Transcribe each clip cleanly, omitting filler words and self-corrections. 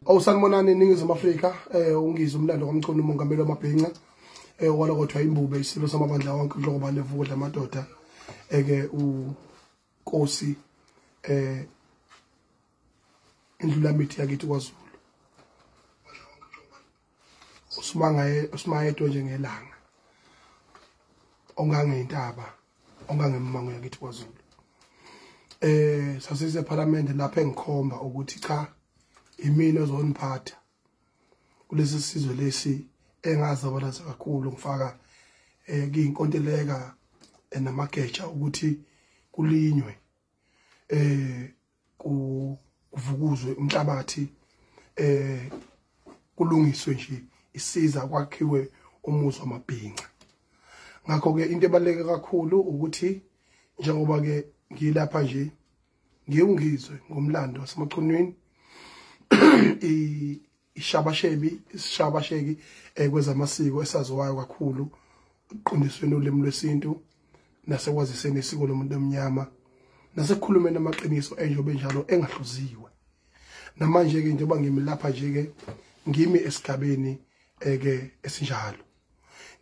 Awusanibonani eNingizimu Afrika ungizwe umlando kaMchunu umongameli wamabhinqa wala kodwa imbube isilo samabandla wonke ngoba levuka lamadoda ke uNkosi indlulamithi yakithi kwaZulu usimayedwa nje ngelanga ongangentaba ongangemmango yakithi kwaZulu sasise eParliament lapha engikhomba ukuthi cha imina ozoniphatha kulesi sizwe lesi engazabalasa kakhulu ngifaka kuyinkontileka namageja ukuthi kulinywe kuvukuzwe umhlabathi kulungiswe nje isiza kwakhiwe umuzi wamabhinqa ngakho ke into ebaleke kakhulu ukuthi njengoba ke ngilapha nje ngiyungizwe ngomlando wasemachunwini ishabasheki kwezamasiko esaziwayo kakhulu uqondisweni olimi lwesintu nasekwaziseni isiko lomuntu omnyama nasekukhulumeni amaqiniso enjobe njalo engahluziwe namanje ke njengoba ngimi lapha nje ke ngimi esigabeni ke esinjalo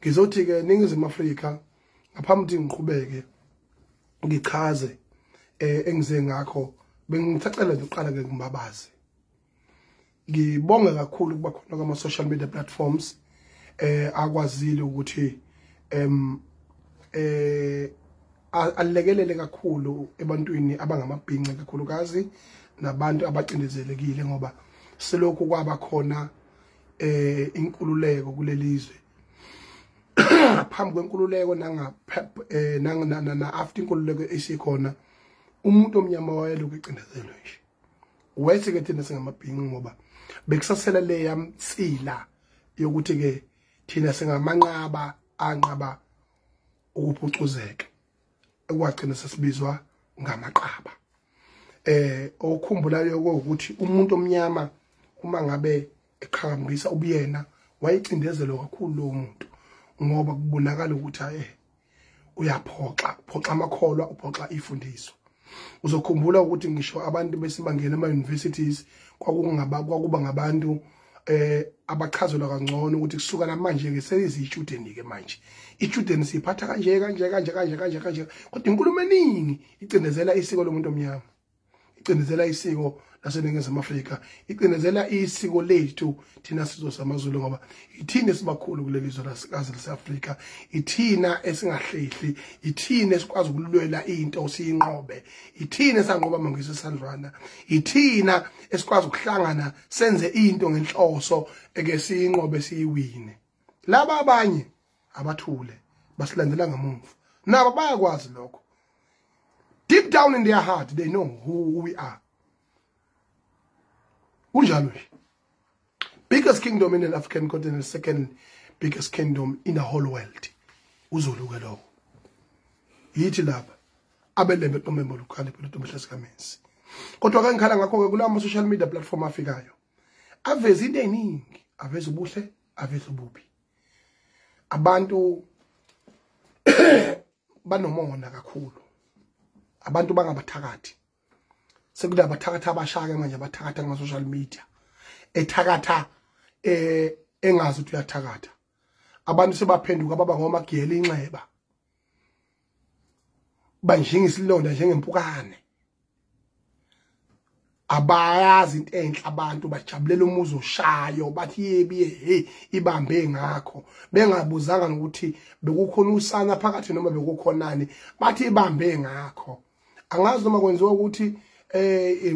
ngizothi ke Ningizimu Afrika ngaphambi ngiqhubeke ngichaze engize ngakho bengithacela nje uqala ke ngimbabaze ngibonga kakhulu kuba khona kuma social media platforms akwazile ukuthi alekelele kakhulu ebantwini abangamabhinqa kakhulukazi nabantu abacindezelekile ngoba selokhu kwaba khona inkululeko kulelizwe phambi kwenkululeko na after inkululeko esikhona umuntu omnyama wayelokhu ecindezelwe nje wethe ke thina singamabhinqa ngoba bekusasela le yamtsila yokuthi ke thina singamanqaba anqaba ukuphucuzeka ekwagcina sesibizwa ngamaqaba okukhumbulayo ukuthi umuntu omnyama uma ngabe eqhakambisa ubuyena wayicindezelo kakhulu lo muntu ngoba kubonakala ukuthi uyaphoxa amakholwa uphoxa ifundiso uzokhumbula ukuthi ngisho abantu besibangena ama-universities kwakuba ngabantu abachazelwa kangcono ukuthi kusuka namanje ke seziyistudent ke manje istudent siphatha kanje kodwa inkulumo eningi icindezela isiko lomuntu omnyama icindezela isiko laseNingizimu Afrika icindezela isiko lethu thina sizwe samaZulu ngoba ithina sibakhulu kulelizwe lase-Afrika ithina esingahlehli ithina esikwazi ukulwela into siyinqobe ithina esanqoba mangise isandlwana ithina esikwazi ukuhlangana senze into ngenhloso eke siyinqobe siyiwine laba abanye abathule basilandela ngamuva nabo bayakwazi lokho deep down in their heart they know who we are unjalo nje biggest kingdom in the African continent, second biggest kingdom in the whole world uZulu ke lo yithi lapha abelembe qomembo lukhale phela uNtombehlasi kaMenzi kodwa ke ngikhala ngakho ke kulawa social media platform afikayo aveza into eningi aveza ubuhle aveza ububi abantu banomona kakhulu abantu bangabathakathi sekulabathakatha abashaka manje abathakatha ngama social media ethakatha engazi ukuthi uyathakatha abantu sebaphenduka baba ngomagiyela inxeba banjinga isilonda njengempukane abayazi into enhle abantu bajabulela umuzi oshayo bathi yebiye ibambe ngakho bengabuzanga nokuthi bekukhona usana phakathi noma bekukhonani bathi ibambe ngakho angazi noma kwenziwa ukuthi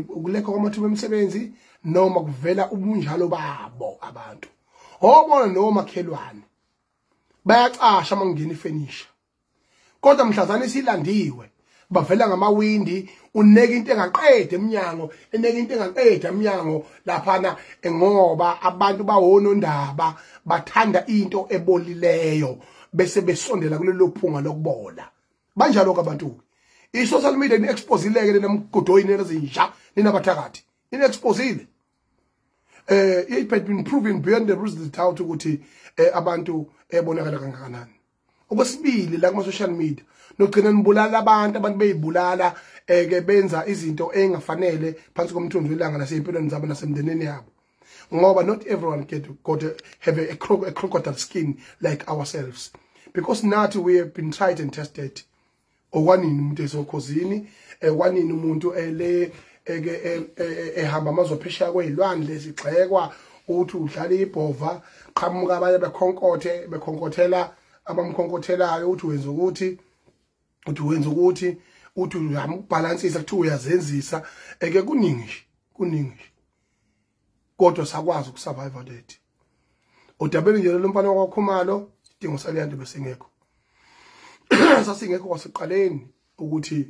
ukulekho kwamathuba emisebenzi noma kuvela ubunjalo babo abantu hobona noma khelwane bayacasha mangena ifurniture kodwa mhlazana isilandiwe bavela ngamawindi uneka into engaqede eminyango eneka into engaqede eminyango laphana ngoba abantu bawonondaba bathanda into ebolileyo bese besondela kulelo phunga lokubola banjalo kabantu i-social media ine-exposileke lenamgudoyini ezinja ninabathakathi ine-exposile it had been proven beyond the reason of doubt ukuthi abantu ebonakala kangakanani okwesibili la kuma social media nogcina nibulala abantu beyibulala ke benza izinto engafanele phansi komthunzi welanga nasempilweni zabo nasemndeneni yabo ngoba not everyone have a crocodile skin like ourselves, because nathi we have been tried and tested. Okwanini umuntu esokhosini, ekwanini umuntu ele ehamba amazwe phesheya kwezilwandle lesigxekwa uthi udlala ibhova, qhamuka abanye bekhonkothela abamkhonkothelayo uthi wenza ukuthi uthi uyambalansisa kuthi uyazenzisa kuningi kodwa sakwazi ukusurvive that. Udabeni nje lo mfana wakwaKhumalo idingo saliyande besengekho. Sasingekho kwasiqaleni ukuthi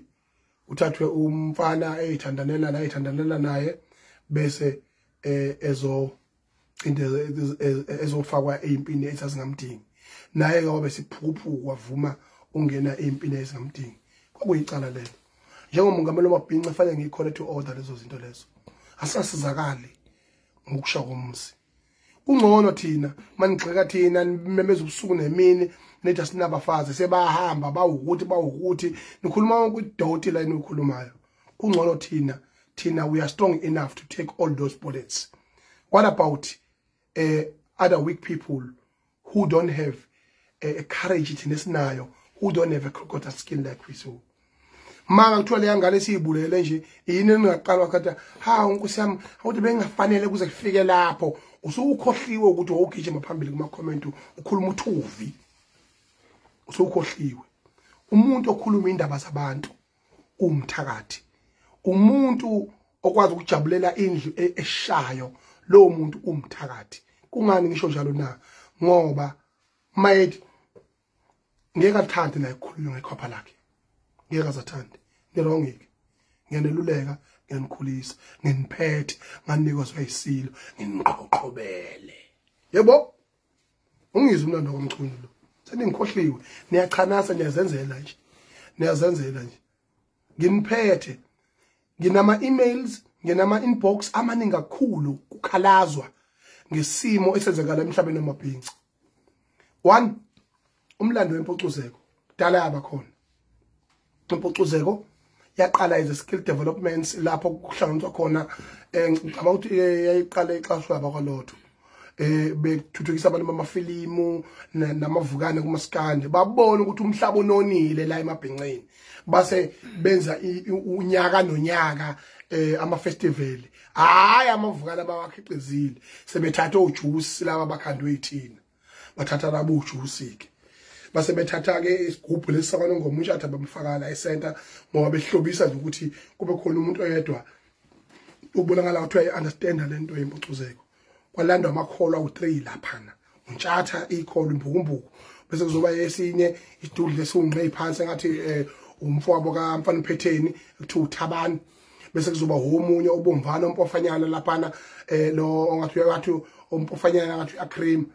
uthathwe umfana eyithandanela naye bese ezofakwa eimpini esasingamdingi, naye ngoba siphuphu wavuma ungena eimpini esingamdingi. Kwakuyicala lelo. Njengomongameli wamabhinqa fanele ngikhole to order lezo zinto lezo. Asasizakali ngokusha komsi. Ungcono thina manigxeka thina memeza ubusuku nemini nethi asinabafazi sebahamba bawukuthi nikhuluma ukudoti la enikhulumayo. Ungcono thina we are strong enough to take all those bullets. What about other weak people who don't have a courage thina, who don't have a crocodile skin like we saw? Manga kuthiwa le ngane siyibulele nje yini engaqala wakatha unkosi yami awuthi bengafanele kuze kufike lapho usukhohliwe ukuthi wawugijima phambili kuma comment ukhuluma uthuvi, usukhohliwe. Umuntu okhuluma indaba zabantu umthakathi, umuntu okwazi ukujabulela indlu eshayo, lo muntu umthakathi. Kungani ngisho njalo na? Ngoba mayet ngeke athande la ikhulunywa ngekhopha lakhe, ngeke azathande. Ngirongike, ngiyaneluleka, ngiyanikhulisa, nginiphethe, nganikezwe isilo, nginiqoqobele. Yebo, ungizwe umlando komculo lo. Seningikhohliwe, niyachanasa, niyazenzela nje. Nginiphethe, nginama emails, nginama inbox amaningi kakhulu kukhalazwa ngesimo esenzekala emhlabeni wamabhinqa. 1, umlando wempucuzeko dala yabakhona. Impucuzeko yaqala as a skill developments lapho kuhlanganiswa khona about yayiqala exashwa abakwalotho bethuthukisa abantu bamafilimu namavukane kumaskande, babona ukuthi umhlaba ononile la emabhinqeni, base benza unyaka nonyaka ama festival. Hayi amavukane abawakhiqizile sebethatha ojuice laba bakhandwe yithina, bathatha labo ujuice ke base bethatha ke isigubhu lesisakwana ngomushatha bamfaka la ecenter ngoba behlobisa nje ukuthi kube khona umuntu oyedwa ubonakala ukuthi uyayiunderstand lento yempucuzeko. Kwalandwa amakholo awu3 laphana, untshatha ikholo imbukumbuku, bese kuzoba yesinye idudle lesungqe iphansi ngathi umfowabo kaMfana Phetheni ekuthiwa uThabani, bese kuzoba omunye obomvana ompofanyana laphana lo ongathi umpofanyana ngathi uAcream.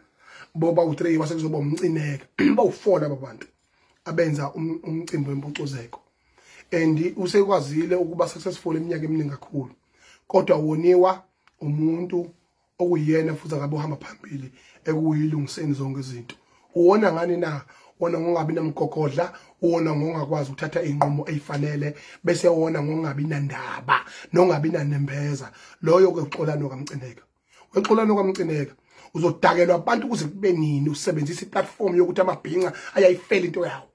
Boba u3 base kuzoba umcineka bawu4 laba bantu abenza umcimbi wempucuzeko, and usekwazile ukuba successful eminyaka eminingi kakhulu, kodwa woniwa umuntu okuyena futhi akabe uhamba phambili ekuyilungiseni zonke izinto. Uwona ngani na? Wona ngongabi namgogodla, wona ngongakwazi ukuthatha inqumo ezifanele, bese wona ngongabi nandaba nongabi nanembeza. Loyo kwexolano kaMcineka, wexolano kaMcineka uzodakelwa abantu kuze kube nini usebenzisa iplatform yokuthi amabhinqa ayayifela into yawo.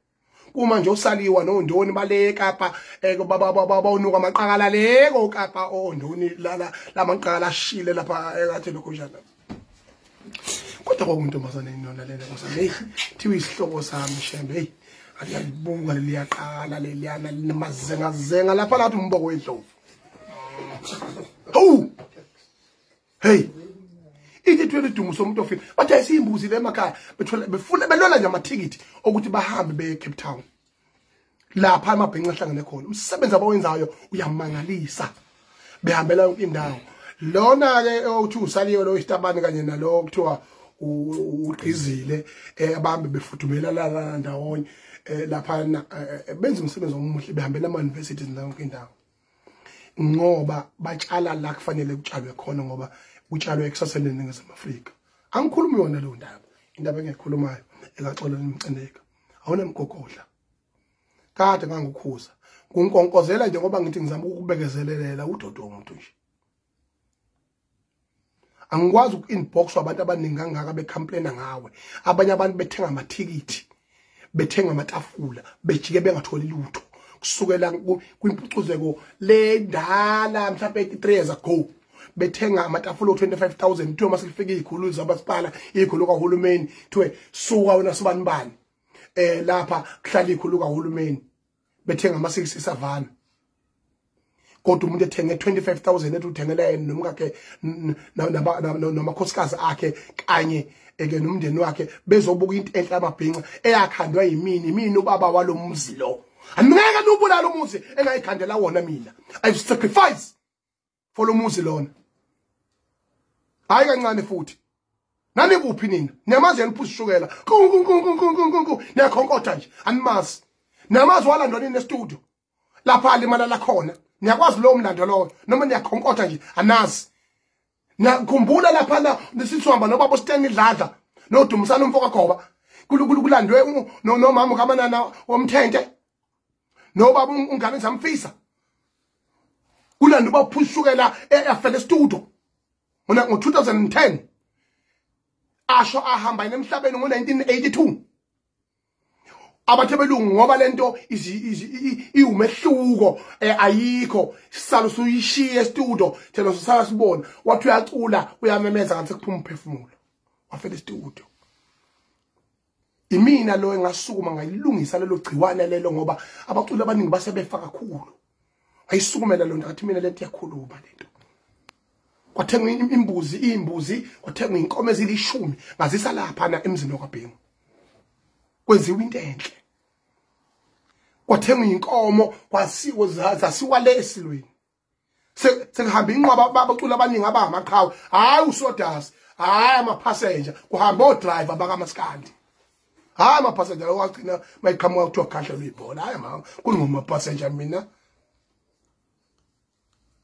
Uma nje usaliwa noNdoni baleka apha baba unuka amaqakala leko kapha oNdoni la maqakala ashile lapha ekathe lokho njalo. Kodwa kwakuntombazane inona lena ngosale thiwe isihloko sami shembe, hey aliyabuka leliyaqala leliyana linamazenga lapha lathi umboko wedlovu. Hey, ithi twele dumo somuntu ofile bathi ayisiyimbuzi le emakhaya befuna belona nje amathikithi ukuthi bahambe be Cape Town. Lapha amabhinqa ahlangene khona, umsebenzi abawenzayo uyamangalisa, behambela yonke indawo. Lona ke othi usaliwe lo isitabani kanye nalo kuthiwa uqhizile abahambe befudumela la ndawonye lapha benza umsebenzi omuhle, behambela ama universities yonke indawo, ngoba batshala la kufanele kutshalwe khona, ngoba utshalwe ekusaseni eNingizimu Afrika. Angikhulumi yona lo indaba engikhulumayo ekaxolweni uMcineka, awona mgogodla kade ngangukhuza ngunkonkozela nje ngoba ngithi ngizama ukubekezelelela udodo umuntu nje. angikwazi uku-inbox abantu abaningi kangaka becomplaina ngawe abanye abantu bethenga amathikithi bethenga amatafula bejike bengatholi lutho kusukela kwimpucuzeko le ndala mhlawumbe 83 years ago bethenga amatafula 25,000 kuthiwa masilifika izikhulu zabasipala izikhulu kahulumeni kuthiwe suka wena sobani bani lapha kuhlala izikhulu kahulumeni bethenga ama-6 savana kodwa umuntu ethenge 25,000 ethi uthengela yena nomkakhe namakhosikazi akhe kanye eke nomndeni wakhe bezobuka into enhle amabhinqa eyakhandwa yimini ubaba walo muzi lo angeke nubulala umuzi engayikhandela wona mina I've sacrificed for lo muzi lona hayi kancane futhi nani kuphi nina niyamazi yaniphushukela niyakhonkotha nje animazi niyamazi walandwa nini estudio lapha alimala la khona niyakwazi lo mlando lo noma niyakhonkotha nje anazi nakhumbula lapha la nesithomba nobaba uSteni Dladla noDumisana umfoka Goba kulandwe nomama kaManana womthente nobaba ungane zamfisa kulanda baphushukela efele studio ngo-2010 asho ahamba emhlabeni ngo-1982 abathebelungu ngoba lento iwumehluko ayikho sisalo suyishiye studio thina sisala sibona wathi uyacula uyamemeza ngathi kuphuma umphefumulo wafela studio imina lo engasukuma ngayilungisa lelo gciwane lelo ngoba abaculi abaningi basebefa kakhulu ayisukumela lo nto athi mina lento iyakhuluma lento kwathenga imbuzi kwathenga inkomo ezilishumi ngazisa lapha na emzini wakwaBhengu kwenziwa into enhle kwathenga inkomo kwasiwo zasiwa lesilweni sekuhamba inqwaba babacula abaningi abangamaqhawe hayi usodasi hayi ama-passenger kuhamba odriver bakamaskandi hayi ama-passenger wagcina mayiqhamuka kuthiwa khahla luyibhola hayi ma kuningoma-passenger mina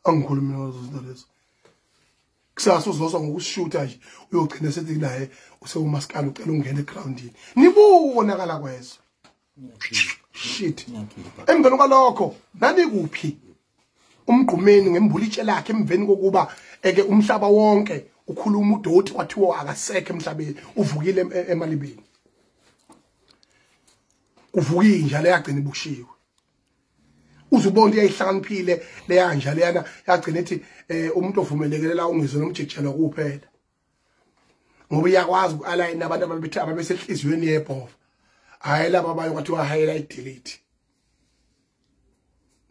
angikhulumi ngazo lezo kusasa uzozwa ngokushuta nje uyogcina sethi naye usewumaskandi ucela ungena egroundini nibonakala kwezo shit emveni kwalokho nani kuphi umgqumeni ngembulitshe lakhe emveni kokuba eke umhlaba wonke ukhuluma udoti kwathiwa akasekho emhlabeni uvukile emalibeni uvukile njalo yagcina ibushiwe uzubona iyayihlakaniphile leyanja leyana yagcina ethi umuntu ovumelekelela ungizwe nomjejelo kuphela ngoba iyakwazi uku-align abantu ababesehliziyweni yebhova hayi laba abayo kwathiwa highlight delete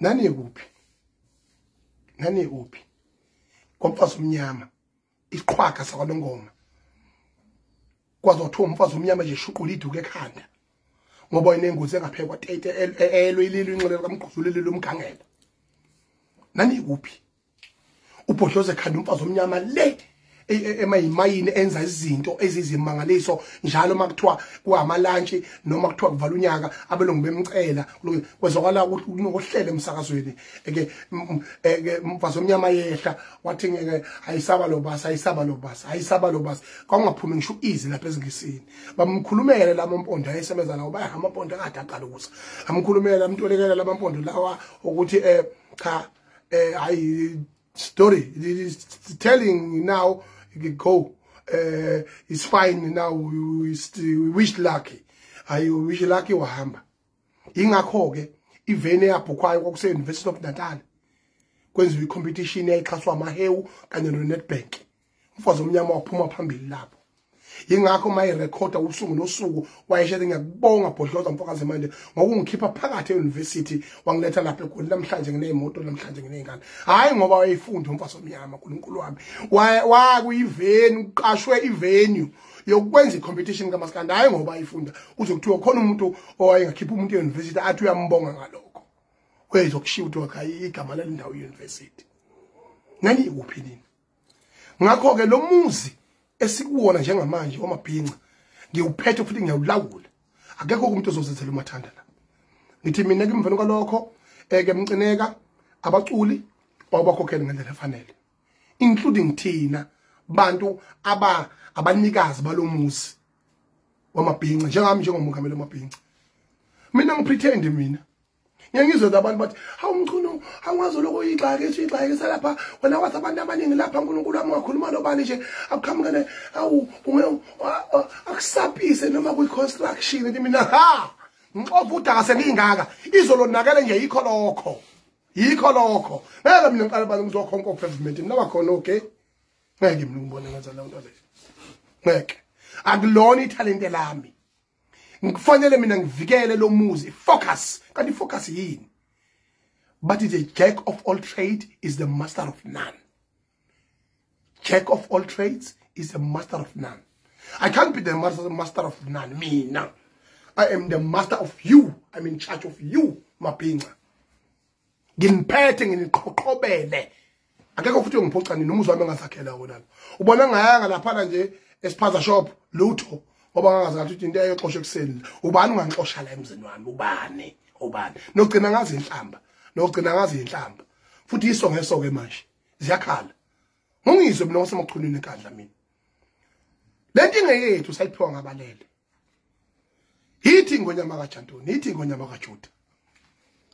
nani kuphi komfazi omnyama iqhwaga sakwaNongoma kwazi wathiwa umfazi omnyama nje shuqula iduku ekhanda ngoba inengozi engaphekwa tete elwelile inxele kamgquzulile lomgangela nani kuphi ubhodloze ekhanda umfazi omnyama le emayimayini enza izinto ezizimangaliso njalo makuthiwa kuhamalantshi noma kuthiwa kuvala unyaka abelungu bemcela kwezwakala ukuthi unokuhlela emsakazweni eke umfazi omnyama yehla wathi ngeke ayisaba lo basi kwangaphumi ngisho easy lapha ezingisini bamkhulumele lamampondo ayesebenza lawo baya amampondo akade aqala ukuthi amkhulumele lamntolekela lamampondo lawa ukuthi cha story is telling now you go it's fine now we wish lucky you wish lucky wahamba ingakho ke ivene yabhukwayo kwakuse University of Natal kwenziwa icompetition eyixhaswa amahewu kanye noNedbank umfazi omnyama waphuma phambili lapho ingakho mayirekhoda usuku nosuku wayeshela ngiyakubonga Bhodloza Mfokazi manje ngokungikhipha phakathi euniversity wangiletha lapha eGoli namhlanje nginemoto namhlanje nginezingane hayi ngoba wayefunda umfazi omnyama uNkulunkulu wami wakuyiveni uqashwe ivenue yokwenza icompetition kaMaskandi hayi ngoba ayifunda uzokuthiwa khona umuntu owayengakhipha umuntu euniversity athi uyambonga ngalokho wezokushiya ukuthi wakhayi igama lalendawo euniversity nani kuphi nini ngakho ke lo muzi esikuwona njengamanje omabhinqa ngiyuphethe futhi ngiyawulawula akekho umuntu ozozethela umathanda la ngithi mina kimveni kwalokho ke mcineka abaculi wabakhokhela ngendlela efanele including thina bantu abanikazi balomuzi wamabhinqa njengami njengomongameli wamabhinqa mina ngipretend mina ngiyangizwe abantu bathi awumchuno awungazoloko ixhake salapha wena wathi abantu abaningi lapha uNkulunkulu wami ngakhuluma nobani nje akukhamukane awu akusapise noma kuyi construction ethi mina ha ngixovu udaka sengingaka izolo nakele nje yikho lokho ngeke mina ngiqala bani ngizokhonka pavement mina khona okay ngeke mina ngibone ngathi la nto leyo ngeke akulona italente lami ngikufanele mina ngivikele lo muzi focus kanti focus yini but it's a jack of all trade is the master of none. Jack of all trades is the master of none. I can't be the master of none mina. I am the master of you. I'm in charge of you mapinga. Nginiphethe nginiqhoqhobele. Akekho futhi ngiphoqani nomuzi wami engasakhela wona. Ubona ngayanga lapha nje esiphaza shop lutho ngoba ngangazathi ukuthi into eyoxosha ekseni. Ubani ungangixosha la emzini wami? Ubani? Nogcina ngazi inhlamba. Futhi iso ngesoke manje. Ziyakhala. Ngungizwe mina ngosemachunini enkandla mina. Lento ingeyethu sayiphiwa ngabalele. Yithi ngonyama kaJantoni, yithi ngonyama kaJuda.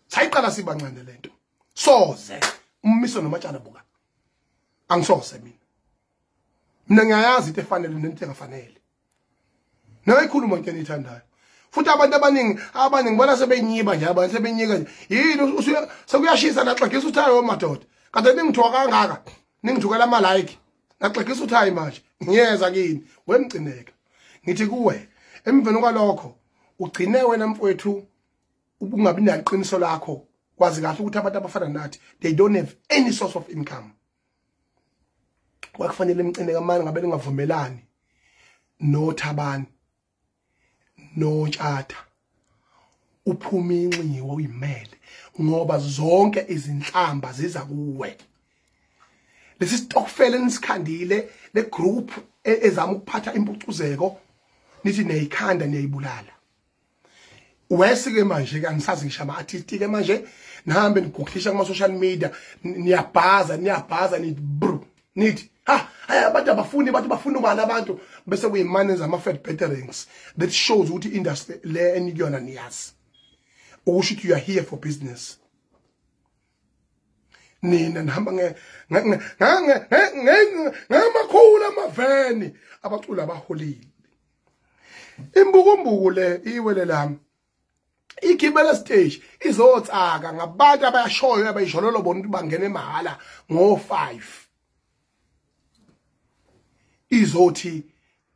Sayiqala sibancane lento. Soze ummiso nomatshana buka. Angisoze mina. Mina ngiyayazi into efanele nento engafanele. Nayikhuluma into enithandayo. Futhi abantu abaningi bona sebenyiba nje abantu sebenyika nje. Yini sekuyashisa naxegisa uthayo madoda. Kade ningithoka kangaka. Ningithukela ama like. Naxegisa uthayi manje. Ngiyeza kini. Wemcineka. Ngithi kuwe emveni kwalokho ugcine wena mfowethu ubungabi naqiniso lakho kwazi kahle ukuthi abantu abafana nathi they don't have any source of income. Kwakufanele emcineka manje ngabe ningavumelani no Thabani no Tshata uphuma inxiwa uyimele ngoba zonke izinhlamba ziza kuwe. Lesi stokfele nisikhandile le group ezama ukuphatha impucuzeko nithi neyikhanda niyayibulala. Wesike manje kangisazi ngisho ama artist ke manje nihambe niguglisha kuma social media niyabhaza nithi abantu abafuni bathi bafuna ubani abantu bese kuyimane zama fed betterings that shows ukuthi industry le enikuyona niyazi ukusho ukuthi you are here for business. Nina nihamba ngamakhulu amaveni abacula abaholile. Imbukumbuku le iwele lami igibela stage izotsaka ngabantu abayashoyo abayijololo bona ukuthi bangene emahala ngo5 izothi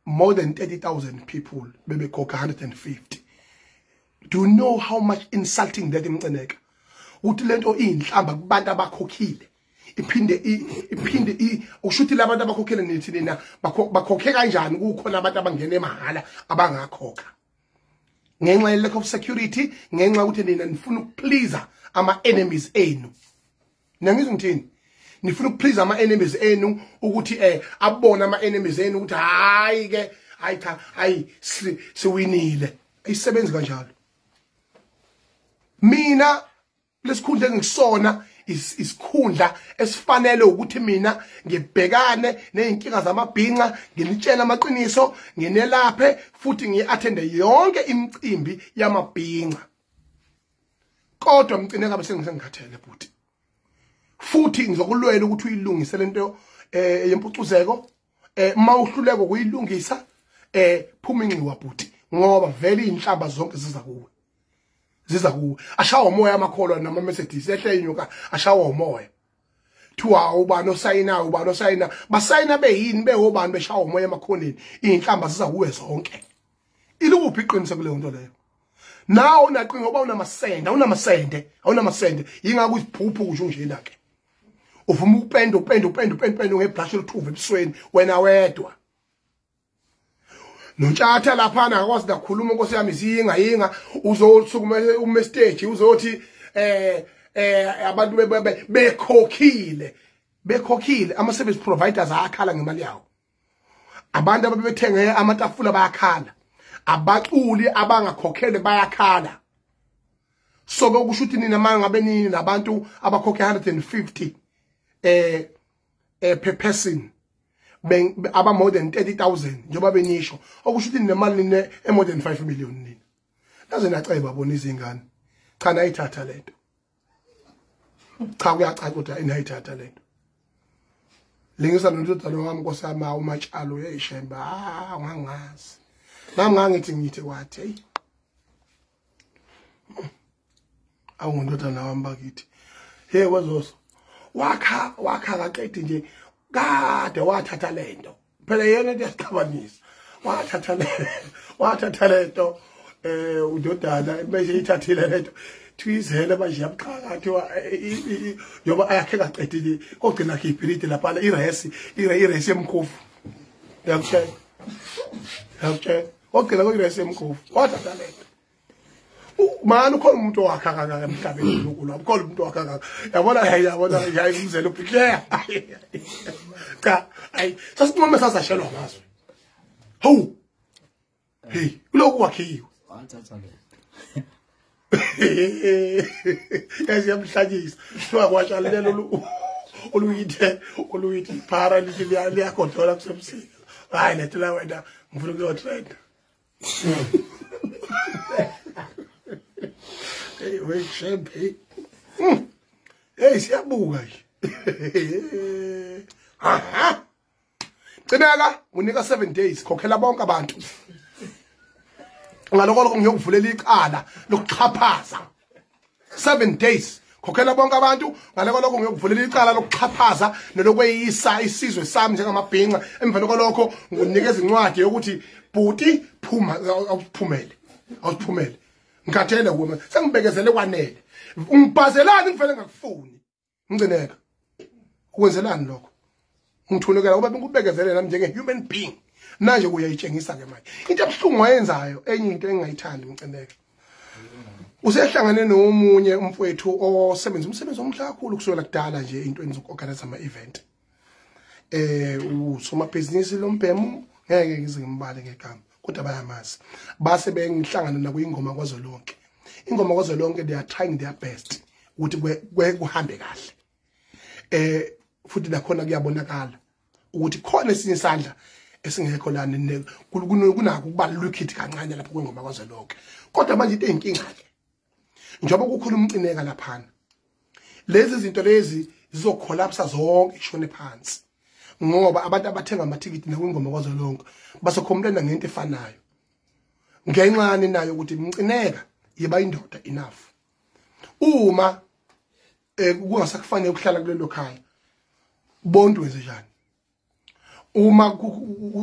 more than 30,000 people bebekhokha 150. Do you know how much insulting that imceneka uthi lento inhlamba kubantu abakhokhile iphinde ushuthi labantu abakhokhele nithi nina bakhokhe kanjani kukhona abantu abangene emahala abangakhokha ngenxa ye lack of security ngenxa ukuthi nina nifuna ukuplease ama enemies enu. Nangizwe ngithini? Nifuna ukuplease ama enemies enu ukuthi abona ama enemies enu ukuthi hayi ke hayi siwinile. Ayisebenzi kanjalo. Mina lesikhundla engisona isikhundla esifanele ukuthi mina ngibhekane nezinkinga zamabhinqa nginitshela amaqiniso nginelaphe futhi ngiattende yonke imicimbi yamabhinqa. Kodwa mcineka bese ngisengikhathele futhi ngizokulwela ukuthi uyilungise lento yempucuzeko mawuhluleka ukuyilungisa phuma inxiwa futhi ngoba vele inhlamba zonke ziza kuwe ashawa umoya amakholwa nama messages ehle inyuka ashawa umoya thiwa ubani osayina basayina beyini bewobani beshawa umoya emakhoneni inhlamba ziza kuwe zonke. Iluphi iqiniso kuleyo nto leyo? Nawo unaqinga ngoba unamasende yingakho isiphuphu kusho njena ke uvuma upendo ngebrush elithuva ebusweni wena wedwa. Nontshata lapha akwazi ukukhuluma inkosi yami ziyinga uzosukuma stage uzothi abantu bekhokhile ama service providers ayakhala ngemali yawo. Abantu ababethenge amatafula bayakhala. Abaculi abangakhokhele bayakhala. So kusho ukuthi nina mangabe nini nabantu abakhokhe 150 per person aba more than 30,000 njoba benisho okusho ukuthi nemali more than 5 million nini. Naze naceba bona izingane cha nayithatha lento. cha kuyacaca kodwa inayithatha lento lengisa nododana wami nkosama umatshalo yeshemba ngangazi nami ngangithi wathi hey awundodana wami bakithi hey wazoso wakha kaqedi nje kade wathatha lento phela yena into yasixabanisa wathatha lento udodana bese ithathile lento twizele manje yamxakathi yoba ayakhe kaqedile ogcina khipilite lapha iresi yemkhofu yakutshela ogcina iresi yemkhofu wathatha lento manje ukhona umuntu wakha kangaka emhlabeni lokulwa ukhona umuntu wakha kangaka yabona umzelo uphikleya cha ayi sasinqome sasashelwa ngazo ho hey uloku wakhiwe wathatha le yasiyamhlanyisa siwakwashalela oluyithi para liyakontrola kusemsini hayi lethela wena ngifuna ukuyotrend hey we shempe hey siyabuka nje Cineka unika 7 days khokhela bonke abantu ngaloko ngiyokuvulela icala lokuxhaphaza 7 days khokhela bonke abantu ngaloko ngiyokuvulela icala lokuxhaphaza nelokweyisa isizwe sami njengamabhinqa emvelo kolokho ngunikeza incwadi yokuthi bhuti phuma awuphumele ngikhathele kuwe sengibekezele kwanele ungibhazelani ngivele ngakufuni ngcineka ukwenzelani lokho ngithulekela ngoba ngikubekezele nami njenge human being manje uyayitshengisa ke manje into ebhlungu wayenzayo enye into engingayithandi ngcineka usehlangane nomunye umfowethu osebenza umsebenzi omhle kakhulu kusukela kudala nje intweni zokuorganize ama event usoma business lombhemu ngeke ngize ngimbale ngegama kodwa bayamazi base bengihlangana na kuyingoma kwazo lonke ingoma kwazo lonke they are trying their best ukuthi kuhambe kahle futhi nakhona kuyabonakala ukuthi khona esinye isandla esingekho lana kunako ukubalulukhithi kancane lapho kwengoma kwazo lonke kodwa manje into eyinkinga ke njengoba kukhuluma umcineka laphana lezi zinto lezi zizocollapse zonke ishone phansi ngoba abantu abathenga amathikiti nakwingoma kwazo lonke basokhomplena ngento efanayo ngenxani nayo ukuthi umcineka yeba indoda enough uma kungasakufanele ukuhlala kulelo khaya bonke wenze njani uma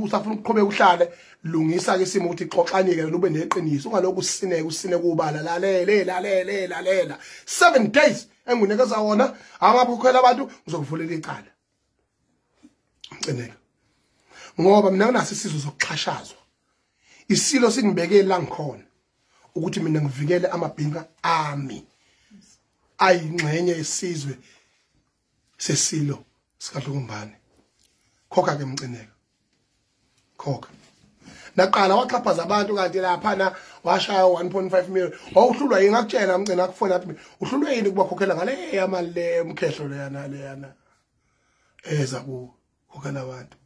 usafuna ukuqhubeka uhlale lungisa ke isimo ukuthi xoxanike lube neqiniso ungalokhu usine kubala lalela 7 days engunikeza wona angabe ukhwela abantu ngizokuvulela icala ngcineka ngoba mina nginasi isizwe sokuxhashazwa isilo singibekele la ngikhona ukuthi mina ngivikele amabhinqa ami ayingxenye isizwe sesilo sikaDlukumbane khokha ke mcineka khokha naqala waxhaphaza abantu kanti lapha na washaya 1.5 million wawuhlulwa yini ngakutshela mcina akufona athi uhlulwe yini kuba khokhela ngale yamali le umkhehlo leyana eza kukhokhela abantu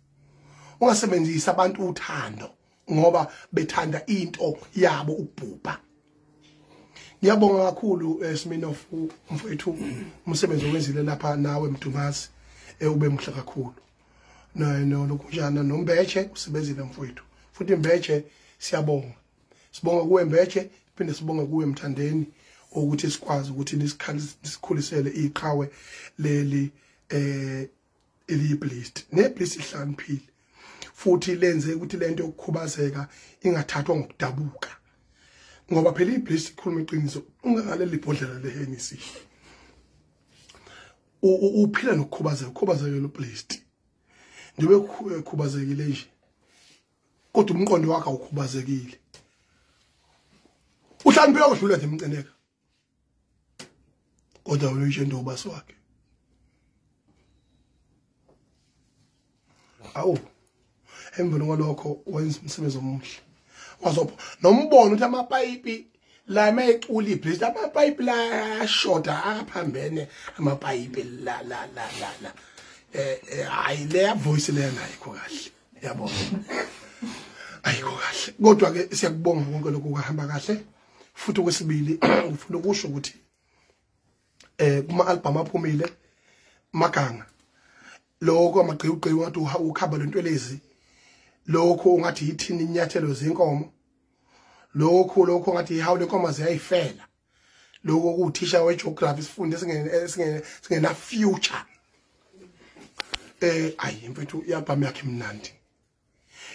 ungasebenzisa abantu uthando ngoba bethanda into yabo ukubhubha ngiyabonga kakhulu Sminoff mfowethu umsebenzi owenzile lapha nawe Mdumazi ube mhle kakhulu no lokunjana noMbeche usebenzile mfowethu futhi Mbeche siyabonga sibonga kuwe Mbeche phinde sibonga kuwe Mthandeni ukuthi sikwazi ukuthi nisikhulisele iqhawe leli eliblessed neblessed ihlaniphile futhi lenze ukuthi lento yokukhubazeka ingathathwa ngokudabuka ngoba phela iblessed ikhuluma iqiniso ungangaleli ibhodlela leHennessy uphila nokukhubazeka lo blessed njengoba ukhubazekile nje kodwa umqondo wakhe awukhubazekile uhlaniphile ukudlula nje Mcineka kodwa uyishendo ubasi wakhe awu emvelo kwalokho wenza umsebenzi omuhle wazopho nombono ukuthi amapayipi la mayecula ibridge amapayipi la shoda aphambene amapayipi la hayi le voice le ayikho kahle yabona ayikho kahle kodwa ke siyakubonga konke lokho kuhamba kahle futhi okwesibili ufuna ukusho ukuthi kuma album aphumile Maganga lokho amagqiwugqiwi ngathi ukhaba lento lezi lokho ungathi yithini inyathelo zenkomo lokho ngathi how lenkomo ziyayifela lokho kuthisha wegeography sifunde singena future ayi mfethu i-album yakhe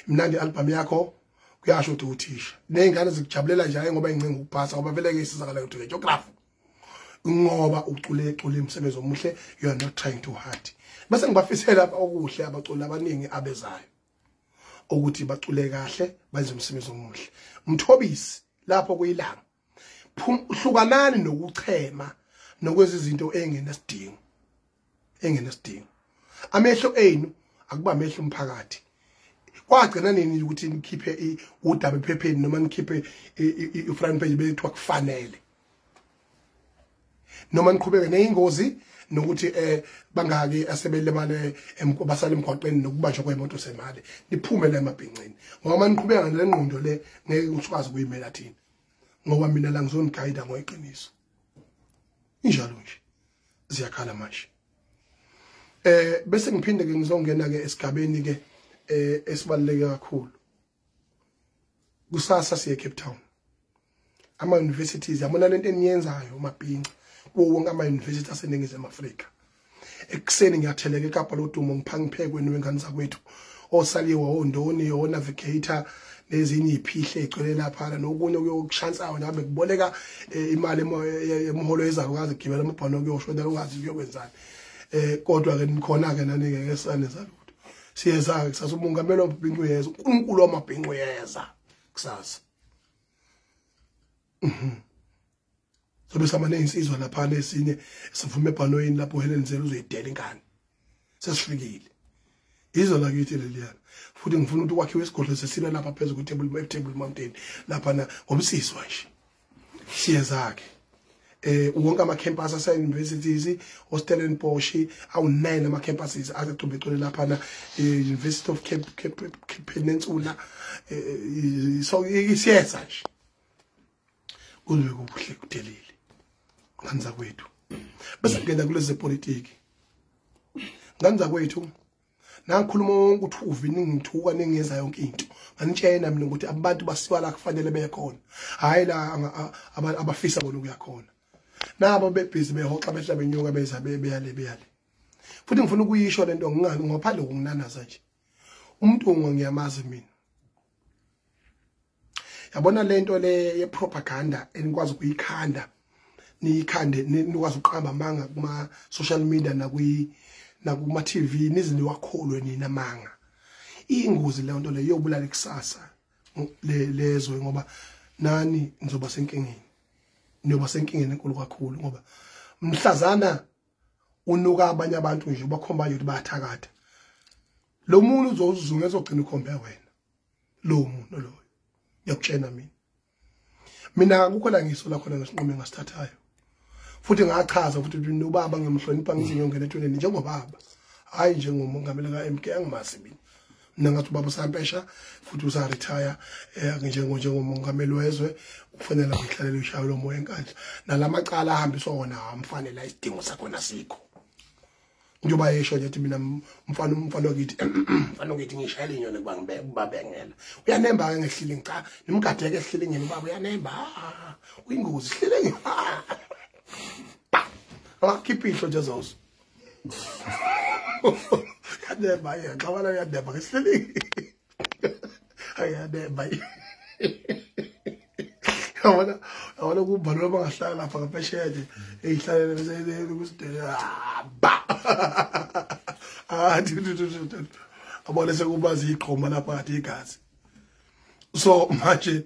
mnandi album yakho kuyasho ukuthi uthisha nezingane zikujabulela nje ngoba incinga ukupasa ngoba vele ke isizakala ukuthi geography ngoba ucule umsebenzi omuhle you are not trying too hard bese ngibafisela okuhle abaculi abaningi abezayo ukuthi bacule kahle benze umsebenzi omuhle Mthobisi lapho kuyilanga hlukanani nokuchema nokwezi izinto engenasidingo amehlo enu akuba amehlo umphakathi kwagcina nini ukuthi nikhiphe udaba ephepheni noma nikhiphe i-front page bethu akufanele noma niqhubeke neingozi nokuthi bangake asebelemale basale emgwaqeni nokubanjwa kwemoto semali niphume la emabhincini ngoba niqhubeka ngale ngqondo le ngeke usikwazi kuyimela thina ngoba mina la ngizonigayida ngoyiqiniso injalo nje ziyakhala manje bese ngiphinde ke ngizongena ke esigabeni ke esibaluleke kakhulu kusasa siye Cape Town ama universities yabona lento eniyenzayo mabhinqa wonke ama university aseningizimu Afrika ekuseni ngiyatheleka eKapa lodumo ngiphangiphekwe wengane zakwethu osaliwe ondoni o navigator nezinye iphihle egcwele lapha nokunye kuyokushansayo nabe kuboleka imali emholo yezalukazi gibela amabhano kuyoshoda ungazi kuyokwenzani kodwa ke nikhona ke nani ngeke sane salutho siyeza kusasa umongameli wamabhinqo yeza uNkulunkulu wamabhinqo yeza kusasa sobe samane insizwa lapha lesinye sivume ebhanoyini lapho Helen Zelo uzoyidela inkani sesifikile izo la kithi leliyana futhi ngifuna ukuthi kwakhiwe isigodlo sesile lapha phezulu ku table mountain lapha na ngomsizwa nje siyezake wonke ama campus ase universities Stellenbosch awu9 ama campuses azecubecule lapha na University of Cape Peninsula so siyeza nje kuze kuhle kudelile nganza kwethu bese ngena kuleze politiki nganza kwethu nangikhuluma ukuthi uvini ngithuka ningeza yonke into nganitshena mina ukuthi abantu basiwa la kufanele bekhona hayi la abafisa bona ukuya khona nabo bebhizi behoxa behla benyuka beza beyale futhi ngifuna ukuyisho lento ngingani ngophande kunginanaza nje umuntu ngiyamazi mina yabona lento le ye propaganda enikwazi ukuyikhanda niyikhande nikwazi uqamba amanga kuma social media nakuma TV nizini wakholwe nina manga ingozi le nto le yobulala ikusasa lezo ngoba nani nizoba senkingeni enkulu kakhulu ngoba mhlazana unuka abanye abantu nje bakhomba ukuthi bayathakatha lo muntu uzozunga ezogcina ukhombe wena lo muntu lo yakutshena mina akukho la ngisola khona ngesinqumo engasithathayo futhi ngachaza futhi ubaba ngemhlonipha ngizinyongena etweni njengobaba hayi njengomongameli kaMK angimazi mina ngathi ubaba usampesha futhi usa retire njengomongameli wezwe kufanele ngihlalele ushayo lo moya enkandla nalamacala ahambiswa wona amfanele isidingo sakho nasikho njoba yesho nje mina mfana wakithi ngishayela inyoni kuba ngibabengela uyanemba ke ngehlile cha nimgadeke ehlile ngene baba uyanemba uyingozi hlile keep it nje zozo yadeba yaqabana yadeba ngehlile ayadeba awona kubhalwa bangahlala lapha ngaphesheya nje eyihlalele bese kusidela ba abone sekubazi iqhoma lapha ngathi igazi so manje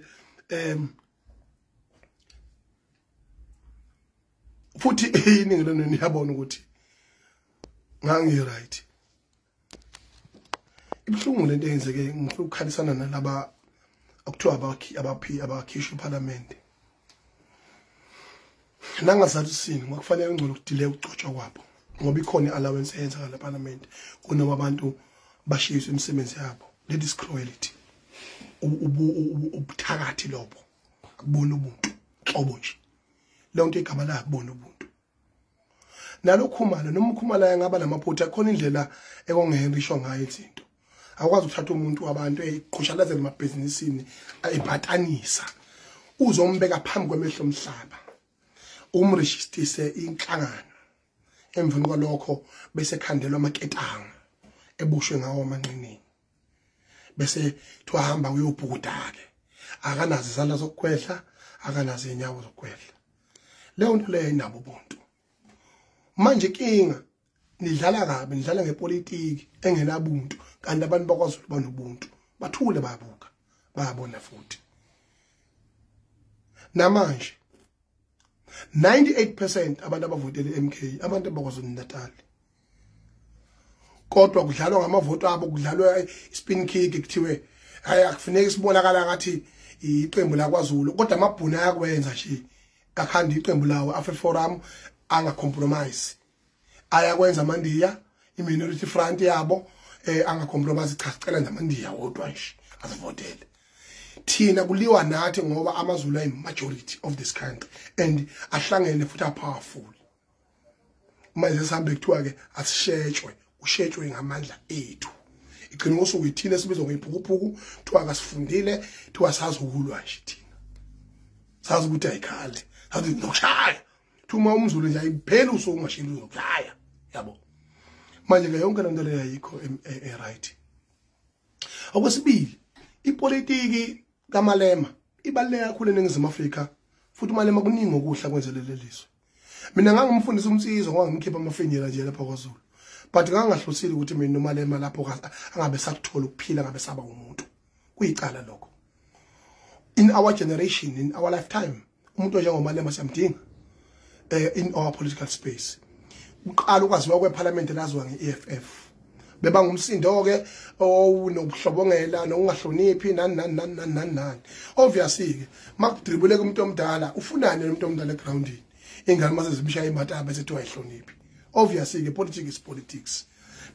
futhi iningi lona niyabona ukuthi ngangi right ibhlungu lento eyenzeke ngifuna ukukhalisana nalaba okuthiwa abakhishwa eParliament nangazathi sini ngokufanele ngcono ukudelay ukucotshwa kwabo ngoba ikhona iallowance eyenza la Parliament kunoma abantu bashiyiswe imisebenzi yabo let is cruelty ubuthakathi lobo akubona ubuntu xobo nje le nto igama la akubona ubuntu nalokhumala noma ukhumala yangaba namaphutha khona indlela ekongehenry isho ngayo izinto akwazi ukuthatha umuntu wabantu eqhushalazela emabhizinisini ayibhatanisa uzombeka phambi kwemehlo omhlaba umregistrise inhlangano emveni kwalokho bese khandelwa amaketanga ebushwe ngawo amanqinini bese tuhamba uyobhukuda ke akanazi izandla zokukhwehla akanazi inyawo zokukhwehla leyo nto leyo inabo ubuntu manje inkinga nidlala kabi nidlala ngepolitiki engenabuntu kanti abantu bakwazi ukuba nobuntu bathule bayabuka bayabona futhi namanje 98% abantu abavotele MK abantu abakwaZulu Natal kodwa kudlalwa ngamavoto abo kudlalwa spin kick kuthiwe hayi akufuneki sibonakala ngathi iqembu la kwaZulu kodwa amabhuna ayakwenza nje akhanda iqembu lawo afe forum anga compromise ayakwenza amandiya iminority front yabo anga compromise cha sicela namandiya wodwa nje azivotele thina kuliwa nathi ngoba amaZulu ayi majority of this country and ahlangene futhi powerful manje sihambe kuthiwa ke asishejwe ushejwe ngamandla ethu igcina ngosuku ithile sibizwa ngoyiphukuphuku kuthiwa akasifundile kuthiwa sazokulwa nje thina sazi ukuthi ayikhale sazi nokushaya thuma umZulu nje ayiphela usuku ngashilo uzokushaya yabo manje ke yonke lento leyo ayikho right okwesibili ipolitiki kaMalema ibaleka kakhulu eNingizimu Afrika futhi uMalema kuningi okuhla kwenzelelelizwe mina ngangumfundisa umsizo ngangimkhipha amafenyela nje lapha kwaZulu but ngangahlosile ukuthi mina noMalema lapho angabe sakuthola ukuphila ngabe saba umuntu kuyicala lokho in our generation in our lifetime umuntu njengoMalema siyamdinga in our political space uqala ukwaziwa kweParliament laziwa ngeEFF beba ngumsindo ke onobuhlobongela nokungahloniphi nani obviously ke makudribuleke umuntu omdala ufunani umuntu omdala egroundini ingane mase zimshaya imata bese thiwa ihloniphi obviously ke politics is politics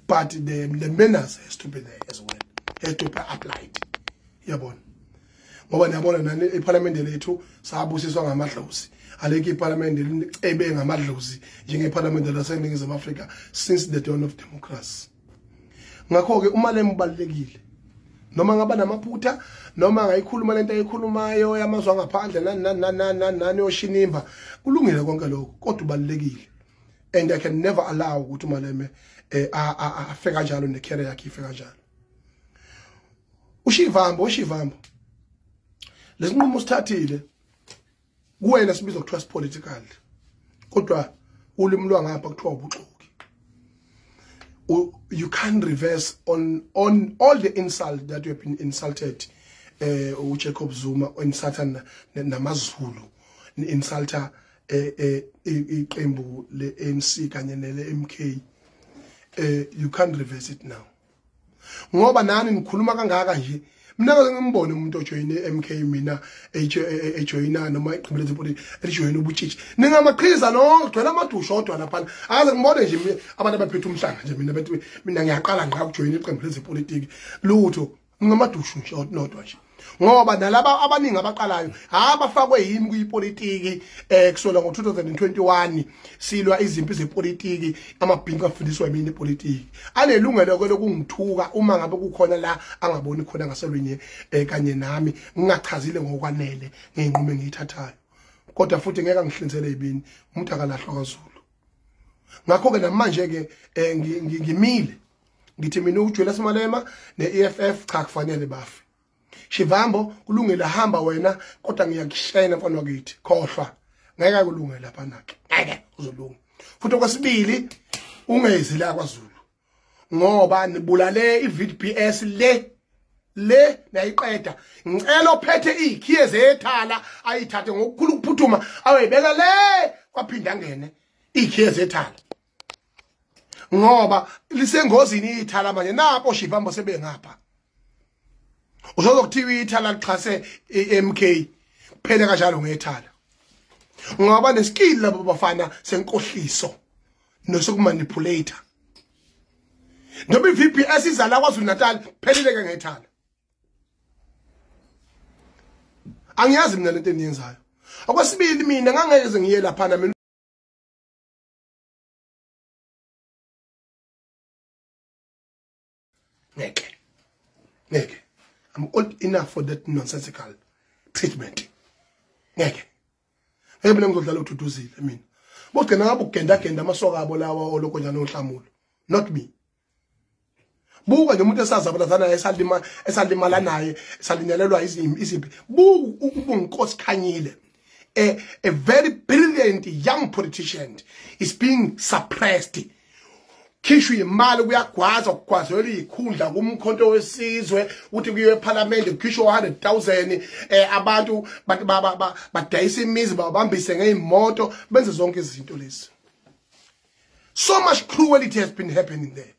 but the manners has to be there as well has to be applied yabona ngoba niyabona nani eParliament lethu sabusiswa ngamadlozi aleke iParliament licebe ngamadlozi njengeParliament laseNingizimu Afrika since the dawn of democracy ngakho ke uMalema ubalekile noma ngaba namaphutha noma ngayikhuluma lento ayikhulumayo yamazwe ngaphandle nani oshinimba kulungile konke lokho kodwa ubalekile and I can never allow ukuthi uMalema afike kanjalo necareer yakhe ifike kanjalo ushivambo lesinqumo sithathile kuwena sibiza kuthiwa political kodwa ulimi lwangapha kuthiwa ubuxoki you can't reverse on all the insult that you have been insulted uJacob Zuma insulta namaZulu insulta iqembu leANC kanye neleMK you can't reverse it now ngoba nani nikhuluma kangaka nje mina ke ngimbone umuntu ojoyine MK mina ejoyina noma iqembu lezepolitiki elijoyina ubutshitshi ningamaqhiza no gcwele amadusho odwa lapha akaze ngibone nje abantu abaphethe umhlanga nje mina bethi mina ngiyaqala ngqa ukujoyina iqembu lezepolitiki lutho ngamadusho nje nodwa nje ngoba nalabo abaningi abaqalayo abafakwe yimi kuyipolitiki kusola ngo2021 silwa izimpi zepolitiki amabhinqa afundiswa yimini ipolitiki anelungelo lokungithuka uma ngabe kukhona la angaboni khona ngaselwenye kanye nami ngingachazile ngokwanele ngenqumo engiyithathayo kodwa futhi ngeke ngihlinzele ibini umuntu akalahlwa kwaZulu ngakho ke namanje ke ngimile ngithi mina uJulius Malema neEFF cha kufanele bafe Shivambo kulungile hamba wena kodwa ngiyakushayina mfana wakithi khohlwa ngeke kulunge lapha nakhe ngeke uzolunga futhi okwesibili ungezi la kwaZulu ngoba nibulale iVPS le nayiqeda ngicela ophethe ikhiye zethala ayithathe ngokukhulu ukuphuthuma awayibeka le kwaphinda ngene ikhiye zethala ngoba lisengozini ithala manje napho Shivambo sebengapha uzokuthiwa ithala lixhase iMK kuphela kanjalo ngethala ngoba neskill labo bafana senkohliso nosokumanipulator noma iVPS izala kwaZulu Natal pheleleke ngethala angiyazi mina lento eniyenzayo okwesibili mina ngangeke ngiye lapha mina ngeke I'm old enough for that nonsensical treatment ngeke mina ngizodlala uDuduzile mina bogcina ngabe ugenda amasoka abo lawa oloko njani ohlamulo not me buka nje umuntu esazabalazana esalimala naye esalinyalelwa iziphi buku ubunkosi Khanyile a very brilliant young politician is being suppressed khishwe imali kuyagwaza ukugwazela ikhundla kumkhonto wesizwe ukuthi kuyiwe eParliament kukhishwe 100,000 abantu badayisa imizi babambise ngeimoto benze zonke izinto lezi. So much cruelty has been happening there.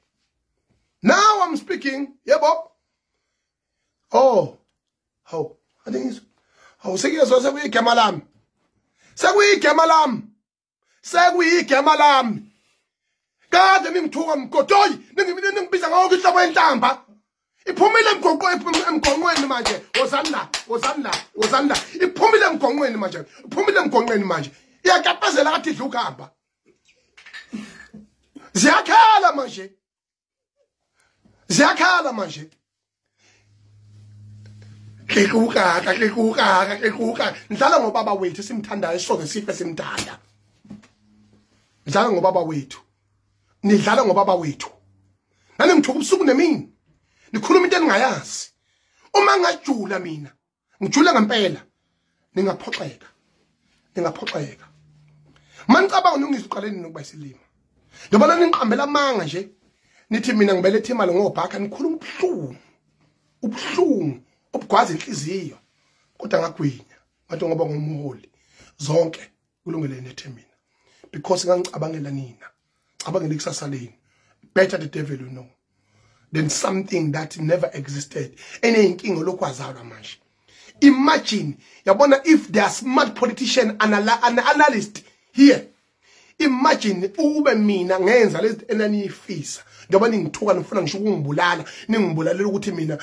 Now I'm speaking, yebo. Oh, how? I think it's how sekuyezwa sekuyigama lami. Sekuyigama lami. Sekuyigama lami. Kade ningithuka mgodoyi, ningibiza ngawo ihlabo entamba. Iphumile emgonqweni manje. Wozanla. Iphumile emgonqweni manje. Iyakapazela kathi idla ukuhamba. Ziyakhala manje. Klekuka. Ndlala ngobaba wethu simthandayo soze sife simthanda. Ndlala ngobaba wethu. Nidlala ngobaba wethu. Nani ngithuka ubusuku nemini. Nikhuluma into engingayazi. Uma ngajula mina, ngijula ngempela. Ningaphoxeka. Manicabanga nongiziqaleni nokuba isilima. Ngibona ningiqambela amanga nje. Nithi mina ngibelethe imali ngobhakha nikhuluma ubuhlungu obugwaza inhliziyo. Kodwa ngagwinya. Ngathi ngoba ngumholi. Zonke kulungele nethe mina. Because ngangicabangela nina. Abangela ikusasa leni. Better the devil you know than something that never existed. Eneyinkingo lokwazalwa manje. Imagine, yabona, if there are smart politician analyst here. Imagine ube mina ngenza lezi enaniyifisa. Ngoba ningithuka nifuna ngisho ukungibulala, ningibulalela ukuthi mina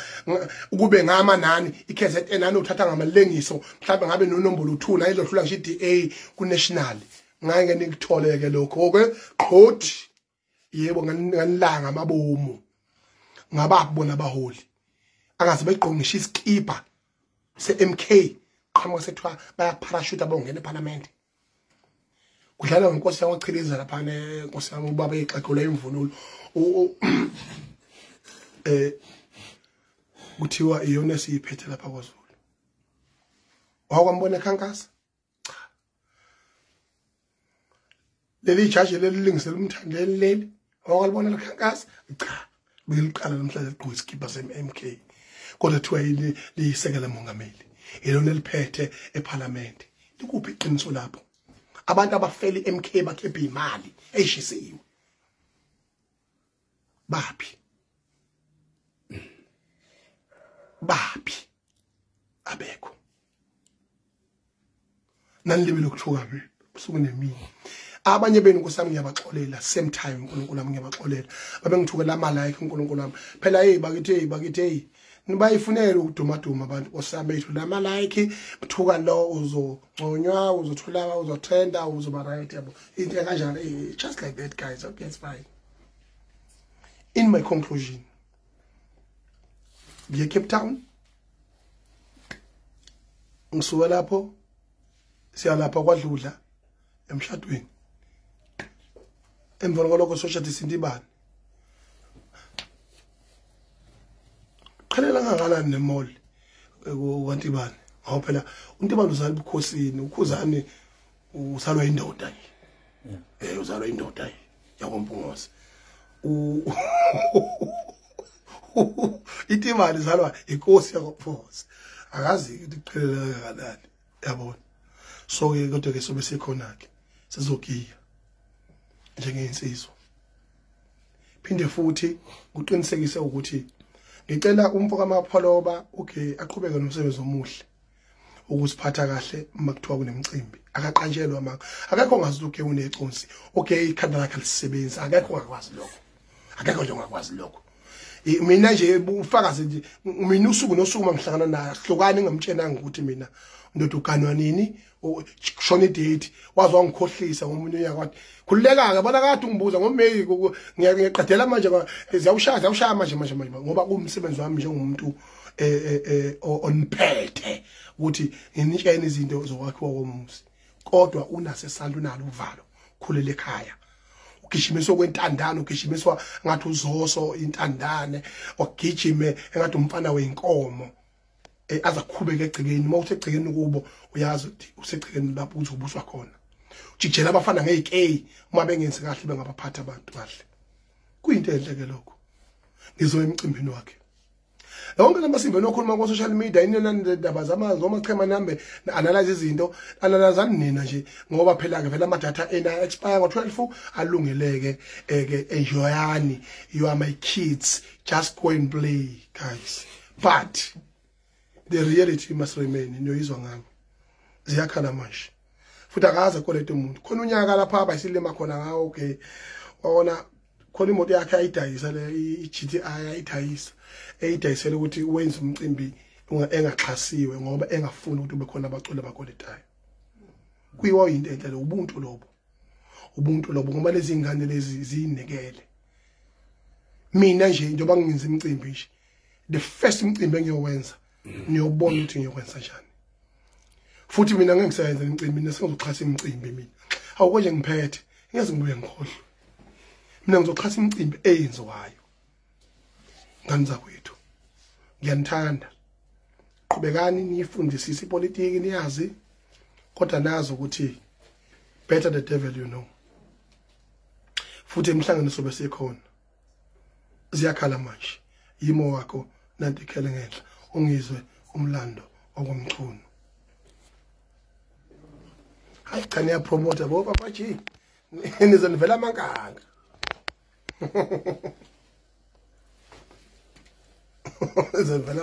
ukube ngama nani iKZN nani uthatha ngamalengiso, mhlawumbe ngabe nonombolo 2 na izohlula ngisho iDA ku national. Ngeke nikutholeke lokho ke qhoti yebo nganilanga amabomu ngababona abaholi angaze begqongisha isikipa seMK qhamuka sethwa baya parachute abongena eParliament kudlala ngenkosi yakwachiliza lapha nenkosi yami ubaba exexula imvunulo kuthiwa iyona siyiphethe lapha kwaZulu wakwambona ekhankasa leli jaji lelilingisela umthandeli leli wakwalibona lekhankasa cha beliqala namhlanje liqhubeka iskipa seMK kodwa thiwa liyisekela mongameli ilona liphethe eParliament likuphi iqiniso lapho abantu abafeli eMK bakhepha imali eyishisiwe baphi abekho nanilibe lokuthuka busuku nemini abanye benu kusami ngiyabaxolela same time uNkulunkulu wami ngiyabaxolela babengithukela amalike uNkulunkulu wami phela bakithi nibayifunela ukudumaduma abantu osami bethu la like uthuka lo uzongconywa uzothola uzotrenda uzoba right yabo into kanjalo just like that guys. Okay, it's fine. In my conclusion, ngiye Cape Town ngisuka lapho siyalapha kwaDludla emshadweni emva kwalokho soshada isindibani khalela ngangalani nemall kwaNtibane ngawo phela uNtibane uzala ebukhosini ukhuzane usalwa indoda uzalwa indoda yakoMpungozi iTibane izalwa inkosi yakoMpungozi akazi ukuthi iqhelela kanani yabona so ke kodwa ke sobe sekhona ke sizogiya njengeinsizwa phinde futhi kuqinisekise ukuthi ngicela umfoko amapholoba okay aqhubeke nomsebenzi omuhle ukusiphatha kahle makuthiwa kunemicimbi akaqanjelwa maka akekho ongaziluke uneconsi okay ikhanda lakhe lisebenza akekho ongakwazi lokho mina nje ufakaze nje mina usuku nosuku mangihlangana naye hlukani ngamtshenanga ukuthi mina ndoda uganwa nini shona date wazwa ngikhohlisa ngomunye yakwathi khululeka ke bona kade ungibuza ngoMeyi ngiyaqedela manje ziyawushaya manje ngoba kumsebenzi wami njengomuntu oniphethe ukuthi nginitshene izinto zokwakhiwa komuzi kodwa unasesandla unalo uvalo khulele ekhaya ugishimiswa kwentandane ugishimiswa ngathi uzoso intandane wagijime engathi umfana weinkomo azakhubeka egcikeni mawuthe egcikeni kubo uyazi ukuthi usegcikeni lapho uzobuswa khona ujijela abafana ngeke uma bengenzi kahle bengabaphatha abantu kahle kuyinto enhle ke lokho ngizoya emcimbini wakhe lonke lamasimbe nokhuluma ku social media inendaba zamazwe omachema nambe analyze izinto analyzani nina nje ngoba phela ke vela amadatha ena expire ngo12 alungeleke enjoyani you are my kids just go and play guys but the reality must remain niyoyizwa ngami ziyakhala manje futhi akaze koleta umuntu khona unyaka lapha abayisilema khona ngawo okay wona khona imoto yakhe ayidayisa le iGTI ayidayisa eyidayisela ukuthi wenze umcimbi engaxhasiwe ngoba engafuni ukuthi ube khona abaculi abakoletayo kuyiwa into enhle ubuntu lobo ngoba lezi ingane lezi zinikele mina nje njoba ngingenza imicimbi nje the first umcimbi engiyowenza niyobona ukuthi ngiyokwenza kanjani futhi mina ngeke ngisebenze imicimbi nesengizoxhasa imicimbi mina awukonje ngiphethe ngeze ngibuye ngikhohle mina ngizoxhasa imicimbi eyenziwayo ngani zakwethu ngiyanithanda qhubekani nifundisise ipolitiki niyazi kodwa nazo ukuthi better the devil you know futhi emhlangano sobe sekhona ziyakhala manje yimo wakho nanti ikhele ngenhla ungizwe umlando okomchunu hayi cha niya promote bo papa G nizonivela amankanga nizonivela